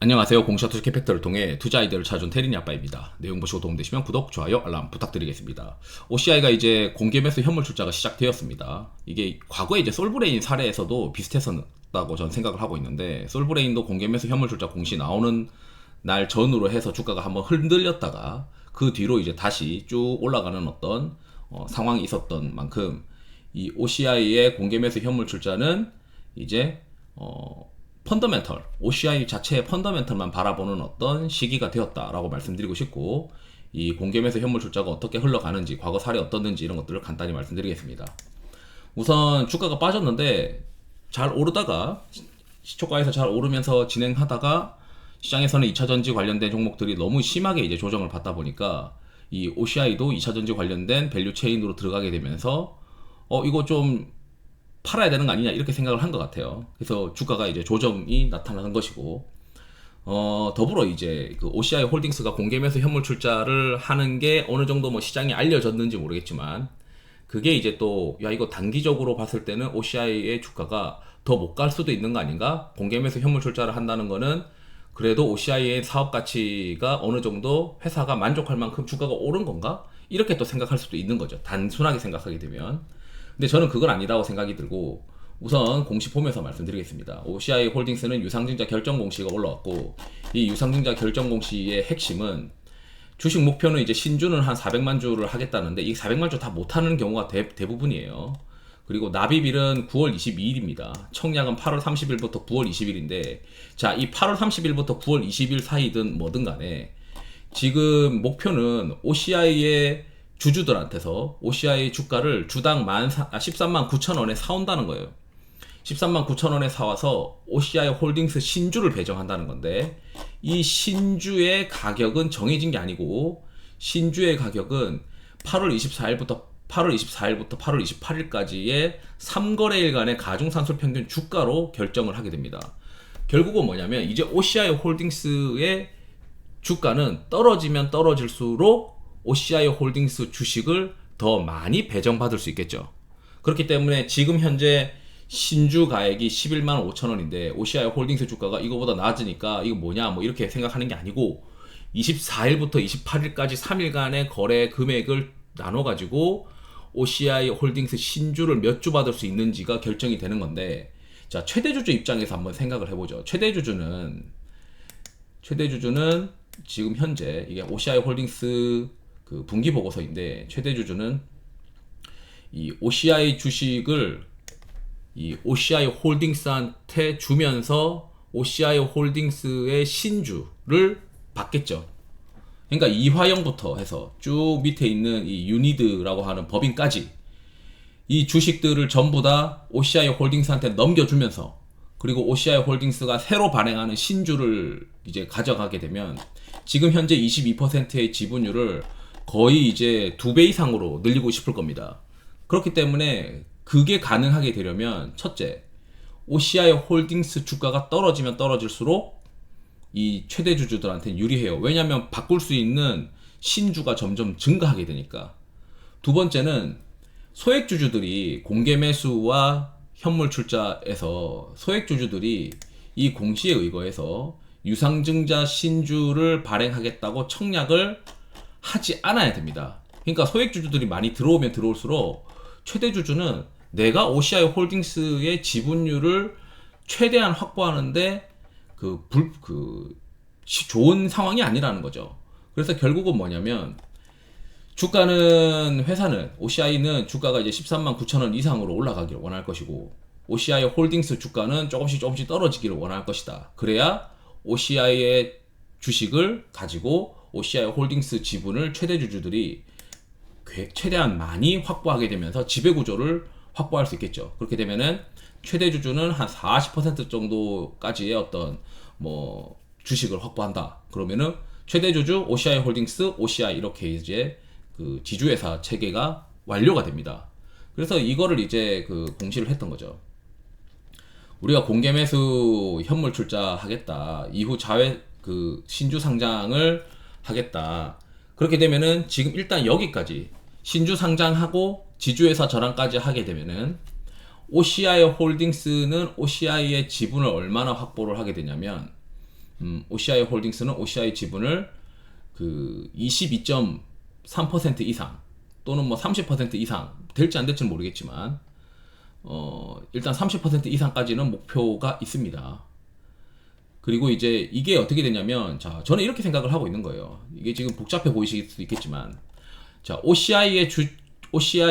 안녕하세요. 공시와 투자 캐피탈을 통해 투자 아이디어를 찾아준 테린이 아빠입니다. 내용 보시고 도움되시면 구독, 좋아요, 알람 부탁드리겠습니다. OCI가 이제 공개 매수 현물 출자가 시작되었습니다. 이게 과거에 이제 솔브레인 사례에서도 비슷했었다고 저는 생각을 하고 있는데, 솔브레인도 공개 매수 현물 출자 공시 나오는 날 전후로 해서 주가가 한번 흔들렸다가 그 뒤로 이제 다시 쭉 올라가는 어떤 상황이 있었던 만큼 이 OCI의 공개 매수 현물 출자는 이제 펀더멘털, OCI 자체의 펀더멘털만 바라보는 어떤 시기가 되었다라고 말씀드리고 싶고, 이 공개 매수 현물 출자가 어떻게 흘러가는지, 과거 사례 어떻는지 이런 것들을 간단히 말씀드리겠습니다. 우선 주가가 빠졌는데 잘 오르다가 시초가에서 잘 오르면서 진행하다가 시장에서는 2차전지 관련된 종목들이 너무 심하게 이제 조정을 받다 보니까 이 OCI도 2차전지 관련된 밸류 체인으로 들어가게 되면서 이거 좀 팔아야 되는 거 아니냐 이렇게 생각을 한 것 같아요. 그래서 주가가 이제 조정이 나타나는 것이고, 더불어 이제 그 OCI 홀딩스가 공개 매수 현물 출자를 하는 게 어느 정도 뭐 시장에 알려졌는지 모르겠지만, 그게 이제 또 야 이거 단기적으로 봤을 때는 OCI의 주가가 더 못 갈 수도 있는 거 아닌가? 공개 매수 현물 출자를 한다는 거는 그래도 OCI의 사업 가치가 어느 정도 회사가 만족할 만큼 주가가 오른 건가? 이렇게 또 생각할 수도 있는 거죠. 단순하게 생각하게 되면. 근데 저는 그건 아니라고 생각이 들고, 우선 공시 보면서 말씀드리겠습니다. OCI 홀딩스는 유상증자 결정 공시가 올라왔고, 이 유상증자 결정 공시의 핵심은 주식 목표는 이제 신주는 한 400만 주를 하겠다는데 이 400만 주 다 못하는 경우가 대부분이에요. 그리고 납입일은 9월 22일입니다. 청약은 8월 30일부터 9월 20일인데, 자, 이 8월 30일부터 9월 20일 사이든 뭐든 간에 지금 목표는 OCI의 주주들한테서 OCI 주가를 주당 13만 9천 원에 사온다는 거예요. 13만 9천 원에 사와서 OCI 홀딩스 신주를 배정한다는 건데, 이 신주의 가격은 정해진 게 아니고, 신주의 가격은 8월 24일부터 8월 28일까지의 3거래일간의 가중산술 평균 주가로 결정을 하게 됩니다. 결국은 뭐냐면 이제 OCI 홀딩스의 주가는 떨어지면 떨어질수록 OCI 홀딩스 주식을 더 많이 배정받을 수 있겠죠. 그렇기 때문에 지금 현재 신주 가액이 11만 5천 원인데 OCI 홀딩스 주가가 이거보다 낮으니까 이거 뭐냐 뭐 이렇게 생각하는 게 아니고, 24일부터 28일까지 3일간의 거래 금액을 나눠가지고 OCI 홀딩스 신주를 몇 주 받을 수 있는지가 결정이 되는 건데, 자, 최대주주 입장에서 한번 생각을 해보죠. 최대주주는 지금 현재 이게 OCI 홀딩스 그 분기 보고서인데, 최대주주는 이 OCI 주식을 이 OCI 홀딩스한테 주면서 OCI 홀딩스의 신주를 받겠죠. 그러니까 이화영부터 해서 쭉 밑에 있는 이 유니드라고 하는 법인까지 이 주식들을 전부 다 OCI 홀딩스한테 넘겨주면서, 그리고 OCI 홀딩스가 새로 발행하는 신주를 이제 가져가게 되면 지금 현재 22%의 지분율을 거의 이제 2배 이상으로 늘리고 싶을 겁니다. 그렇기 때문에 그게 가능하게 되려면, 첫째, OCI 홀딩스 주가가 떨어지면 떨어질수록 이 최대 주주들한테는 유리해요. 왜냐하면 바꿀 수 있는 신주가 점점 증가하게 되니까. 두 번째는 소액 주주들이 공개 매수와 현물 출자에서 소액 주주들이 이 공시에 의거해서 유상증자 신주를 발행하겠다고 청약을 하지 않아야 됩니다. 그러니까 소액 주주들이 많이 들어오면 들어올수록 최대 주주는 내가 OCI 홀딩스의 지분율을 최대한 확보하는데 좋은 상황이 아니라는 거죠. 그래서 결국은 뭐냐면, 회사는 OCI는 주가가 이제 13만 9천 원 이상으로 올라가기를 원할 것이고, OCI 홀딩스 주가는 조금씩 떨어지기를 원할 것이다. 그래야 OCI의 주식을 가지고 OCI 홀딩스 지분을 최대 주주들이 최대한 많이 확보하게 되면서 지배구조를 확보할 수 있겠죠. 그렇게 되면은 최대 주주는 한 40% 정도까지의 어떤 뭐 주식을 확보한다. 그러면은 최대 주주 OCI 홀딩스, OCI 이렇게 이제 그 지주회사 체계가 완료가 됩니다. 그래서 이거를 이제 그 공시를 했던 거죠. 우리가 공개 매수 현물 출자하겠다. 이후 자회 그 신주 상장을 하겠다. 그렇게 되면은 지금 일단 여기까지 신주 상장하고 지주회사 전환까지 하게 되면은 OCI 홀딩스는 OCI의 지분을 얼마나 확보를 하게 되냐면 OCI 홀딩스는 OCI 지분을 그 22.3% 이상 또는 뭐 30% 이상 될지 안 될지는 모르겠지만 일단 30% 이상까지는 목표가 있습니다. 그리고 이제 이게 어떻게 되냐면, 자, 저는 이렇게 생각을 하고 있는 거예요. 이게 지금 복잡해 보이실 수도 있겠지만, 자, OCI,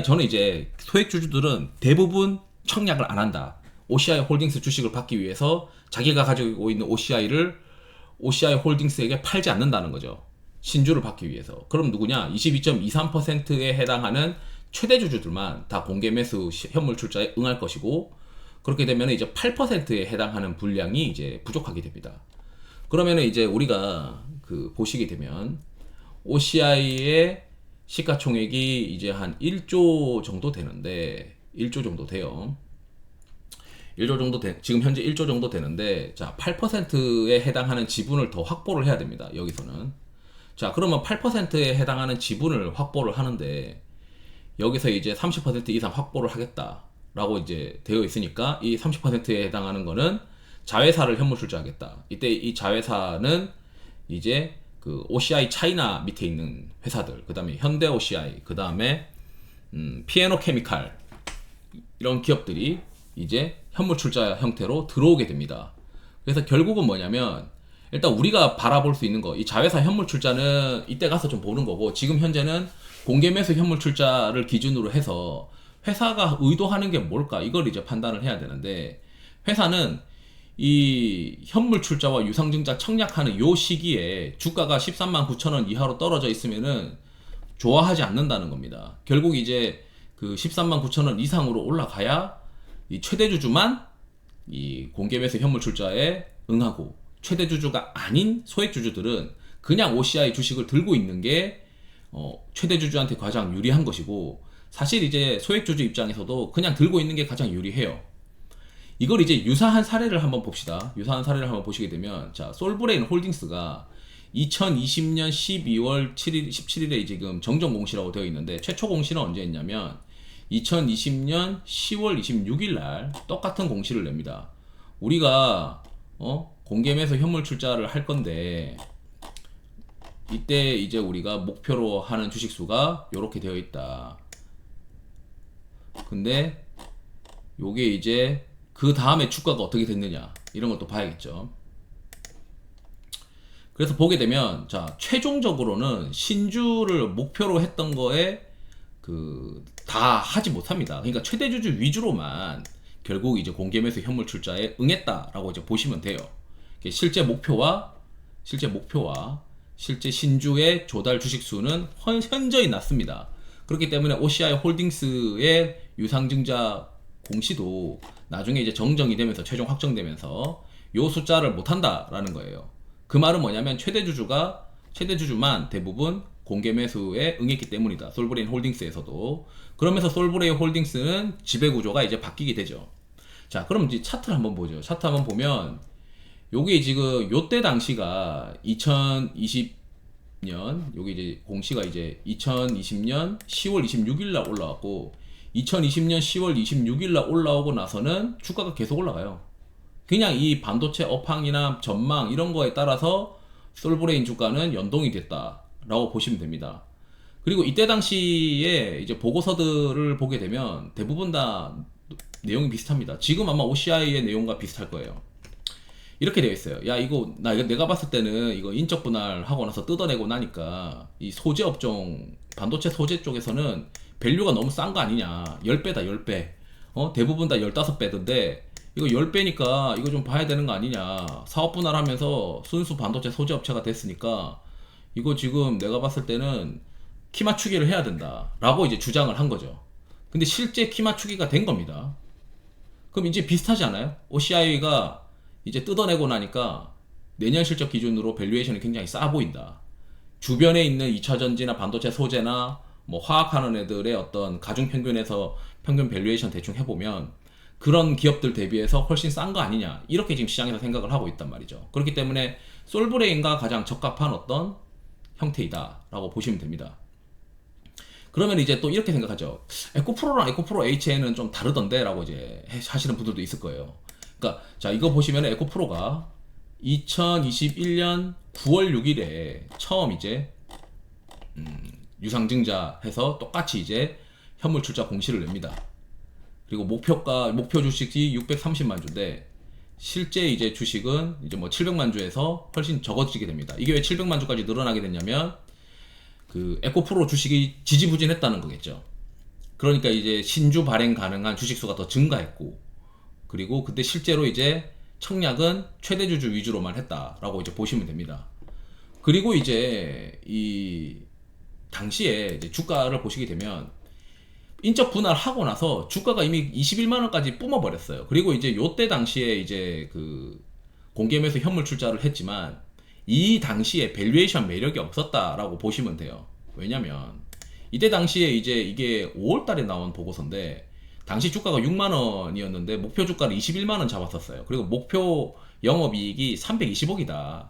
저는 이제 소액 주주들은 대부분 청약을 안 한다. OCI 홀딩스 주식을 받기 위해서 자기가 가지고 있는 OCI 홀딩스에게 팔지 않는다는 거죠. 신주를 받기 위해서. 그럼 누구냐? 22.23%에 해당하는 최대 주주들만 다 공개 매수 현물 출자에 응할 것이고, 그렇게 되면 이제 8%에 해당하는 분량이 이제 부족하게 됩니다. 그러면 이제 우리가 그 보시게 되면 OCI의 시가총액이 이제 한 1조 정도 되는데, 1조 정도 돼요. 1조 정도 지금 현재 1조 정도 되는데, 자, 8%에 해당하는 지분을 더 확보를 해야 됩니다. 여기서는. 자, 그러면 8%에 해당하는 지분을 확보를 하는데, 여기서 이제 30% 이상 확보를 하겠다라고 이제 되어 있으니까, 이 30%에 해당하는 거는 자회사를 현물 출자하겠다. 이때 이 자회사는 이제 그 OCI 차이나 밑에 있는 회사들, 그 다음에 현대 OCI, 그 다음에 피에노 케미칼, 이런 기업들이 이제 현물 출자 형태로 들어오게 됩니다. 그래서 결국은 뭐냐면, 일단 우리가 바라볼 수 있는 거, 이 자회사 현물 출자는 이때 가서 좀 보는 거고, 지금 현재는 공개 매수 현물 출자를 기준으로 해서 회사가 의도하는 게 뭘까, 이걸 이제 판단을 해야 되는데, 회사는 이 현물 출자와 유상증자 청약하는 요 시기에 주가가 13만 9천 원 이하로 떨어져 있으면은 좋아하지 않는다는 겁니다. 결국 이제 그 13만 9천 원 이상으로 올라가야 이 최대 주주만 이 공개 매수 현물 출자에 응하고, 최대 주주가 아닌 소액 주주들은 그냥 OCI 주식을 들고 있는 게 최대 주주한테 가장 유리한 것이고, 사실 이제 소액 주주 입장에서도 그냥 들고 있는 게 가장 유리해요. 이걸 이제 유사한 사례를 한번 봅시다. 유사한 사례를 한번 보시게 되면, 자, 솔브레인 홀딩스가 2020년 12월 7일, 17일에 지금 정정 공시라고 되어 있는데, 최초 공시는 언제 했냐면 2020년 10월 26일 날 똑같은 공시를 냅니다. 우리가 공개 매수 현물 출자를 할 건데, 이때 이제 우리가 목표로 하는 주식 수가 이렇게 되어 있다. 근데 요게 이제 그 다음에 주가가 어떻게 됐느냐, 이런 것도 봐야겠죠. 그래서 보게 되면, 자, 최종적으로는 신주를 목표로 했던 거에 다 하지 못합니다. 그러니까 최대 주주 위주로만 결국 이제 공개 매수 현물 출자에 응했다라고 이제 보시면 돼요. 실제 목표와 실제 신주의 조달 주식 수는 현저히 낮습니다. 그렇기 때문에 OCI 홀딩스의 유상증자 공시도 나중에 이제 정정이 되면서, 최종 확정되면서 요 숫자를 못한다라는 거예요. 그 말은 뭐냐면, 최대 주주만 대부분 공개 매수에 응했기 때문이다. 솔브레인 홀딩스에서도. 그러면서 솔브레인 홀딩스는 지배 구조가 이제 바뀌게 되죠. 자, 그럼 이제 차트를 한번 보죠. 차트 한번 보면, 요게 지금 요때 당시가 2020년, 요게 이제 공시가 이제 2020년 10월 26일 날 올라왔고, 2020년 10월 26일 날 올라오고 나서는 주가가 계속 올라가요. 그냥 이 반도체 업황이나 전망 이런 거에 따라서 솔브레인 주가는 연동이 됐다라고 보시면 됩니다. 그리고 이때 당시에 이제 보고서들을 보게 되면 대부분 다 내용이 비슷합니다. 지금 아마 OCI의 내용과 비슷할 거예요. 이렇게 되어 있어요. 야, 이거 내가 봤을 때는 이거 인적 분할하고 나서 뜯어내고 나니까 이 소재 업종, 반도체 소재 쪽에서는 밸류가 너무 싼 거 아니냐. 10배다, 10배. 대부분 다 15배던데 이거 10배니까 이거 좀 봐야 되는 거 아니냐. 사업 분할하면서 순수 반도체 소재 업체가 됐으니까 이거 지금 내가 봤을 때는 키 맞추기를 해야 된다 라고 이제 주장을 한 거죠. 근데 실제 키 맞추기가 된 겁니다. 그럼 이제 비슷하지 않아요? OCI가 이제 뜯어내고 나니까 내년 실적 기준으로 밸류에이션이 굉장히 싸 보인다. 주변에 있는 2차전지나 반도체 소재나 뭐 화학하는 애들의 어떤 가중평균에서 평균 밸류에이션 대충 해보면 그런 기업들 대비해서 훨씬 싼 거 아니냐, 이렇게 지금 시장에서 생각을 하고 있단 말이죠. 그렇기 때문에 솔브레인과 가장 적합한 어떤 형태이다 라고 보시면 됩니다. 그러면 이제 또 이렇게 생각하죠. 에코프로랑 에코프로 HN은 좀 다르던데 라고 이제 하시는 분들도 있을 거예요. 그러니까 자, 이거 보시면 에코프로가 2021년 9월 6일에 처음 이제 유상증자 해서 똑같이 이제 현물 출자 공시를 냅니다. 그리고 목표 주식이 630만 주인데 실제 이제 주식은 이제 뭐 700만 주에서 훨씬 적어지게 됩니다. 이게 왜 700만 주까지 늘어나게 됐냐면 그 에코프로 주식이 지지부진했다는 거겠죠. 그러니까 이제 신주 발행 가능한 주식수가 더 증가했고, 그리고 그때 실제로 이제 청약은 최대주주 위주로만 했다라고 이제 보시면 됩니다. 그리고 이제 이 당시에 이제 주가를 보시게 되면 인적 분할하고 나서 주가가 이미 21만 원까지 뿜어버렸어요. 그리고 이제 요때 당시에 이제 그 공개매수 현물 출자를 했지만 이 당시에 밸류에이션 매력이 없었다라고 보시면 돼요. 왜냐면 이때 당시에 이제 이게 5월 달에 나온 보고서인데 당시 주가가 6만 원이었는데 목표 주가를 21만 원 잡았었어요. 그리고 목표 영업이익이 320억이다.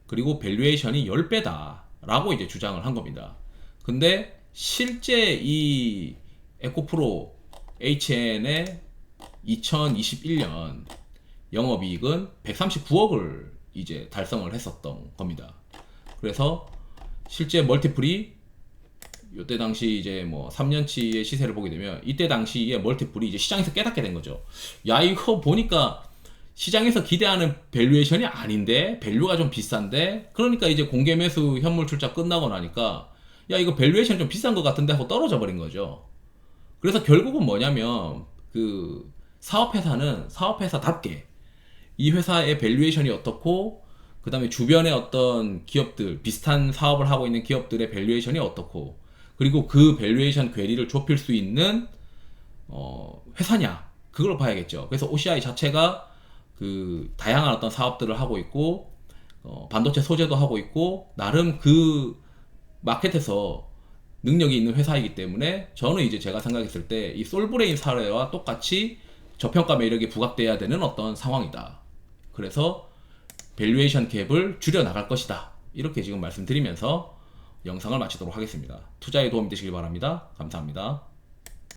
그리고 밸류에이션이 10배다. 라고 이제 주장을 한 겁니다. 근데 실제 이 에코프로 HN의 2021년 영업이익은 139억을 이제 달성을 했었던 겁니다. 그래서 실제 멀티플이 이때 당시 이제 뭐 3년치의 시세를 보게 되면 이때 당시에 멀티플이 이제 시장에서 깨닫게 된 거죠. 야, 이거 보니까 시장에서 기대하는 밸류에이션이 아닌데, 밸류가 좀 비싼데, 그러니까 이제 공개 매수 현물 출자 끝나고 나니까 야, 이거 밸류에이션 좀 비싼 것 같은데 하고 떨어져 버린 거죠. 그래서 결국은 뭐냐면 그 사업회사는 사업회사답게 이 회사의 밸류에이션이 어떻고, 그 다음에 주변의 어떤 기업들, 비슷한 사업을 하고 있는 기업들의 밸류에이션이 어떻고, 그리고 그 밸류에이션 괴리를 좁힐 수 있는 회사냐, 그걸 봐야겠죠. 그래서 OCI 자체가 그 다양한 어떤 사업들을 하고 있고, 반도체 소재도 하고 있고, 나름 그 마켓에서 능력이 있는 회사이기 때문에 저는 이제 제가 생각했을 때 이 솔브레인 사례와 똑같이 저평가 매력이 부각돼야 되는 어떤 상황이다. 그래서 밸류에이션 갭을 줄여 나갈 것이다. 이렇게 지금 말씀드리면서 영상을 마치도록 하겠습니다. 투자에 도움이 되시길 바랍니다. 감사합니다.